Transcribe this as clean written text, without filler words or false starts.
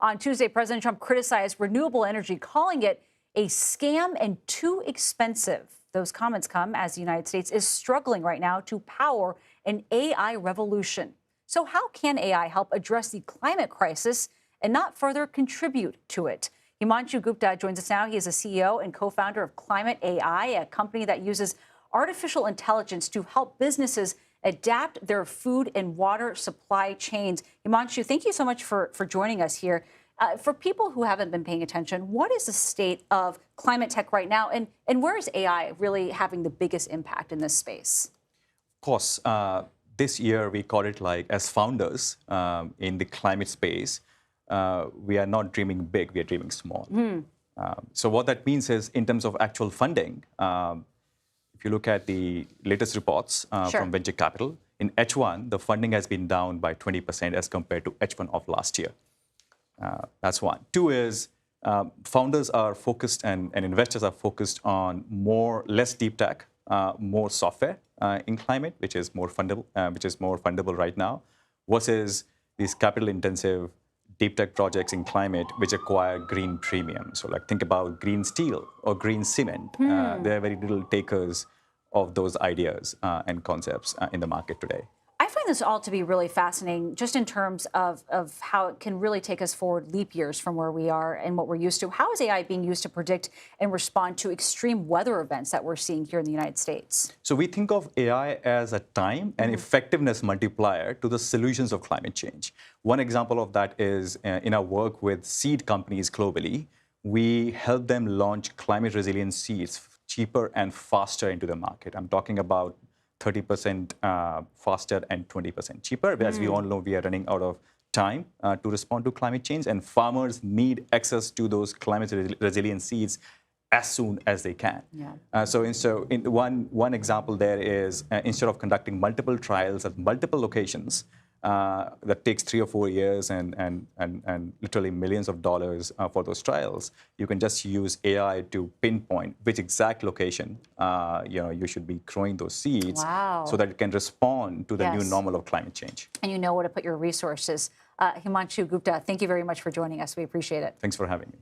On Tuesday, President Trump criticized renewable energy, calling it a scam and too expensive. Those comments come as the United States is struggling right now to power an AI revolution. So how can AI help address the climate crisis and not further contribute to it? Himanshu Gupta joins us now. He is a CEO and co-founder of ClimateAI, a company that uses artificial intelligence to help businesses adapt their food and water supply chains. Himanshu, thank you so much for joining us here. For people who haven't been paying attention, what is the state of climate tech right now, and where is AI really having the biggest impact in this space? Of course, this year we call it like as founders in the climate space, we are not dreaming big, we are dreaming small. So what that means is in terms of actual funding, if you look at the latest reports from venture capital, in H1, the funding has been down by 20% as compared to H1 of last year. That's one. Two is founders are focused and investors are focused on less deep tech, more software in climate, which is more fundable right now, versus these capital-intensive deep tech projects in climate which acquire green premium. So like think about green steel or green cement. There are very little takers of those ideas and concepts in the market today. I find this all to be really fascinating, just in terms of how it can really take us forward leap years from where we are and what we're used to. How is AI being used to predict and respond to extreme weather events that we're seeing here in the United States? So we think of AI as a time and effectiveness multiplier to the solutions of climate change. One example of that is in our work with seed companies globally, we help them launch climate resilient seeds cheaper and faster into the market. I'm talking about 30% faster and 20% cheaper. As we all know, we are running out of time to respond to climate change, and farmers need access to those climate resilient seeds as soon as they can. So one example there is instead of conducting multiple trials at multiple locations, that takes 3 or 4 years and literally millions of dollars for those trials, you can just use AI to pinpoint which exact location you should be growing those seeds so that it can respond to the new normal of climate change. And you know where to put your resources. Himanshu Gupta, thank you very much for joining us. We appreciate it. Thanks for having me.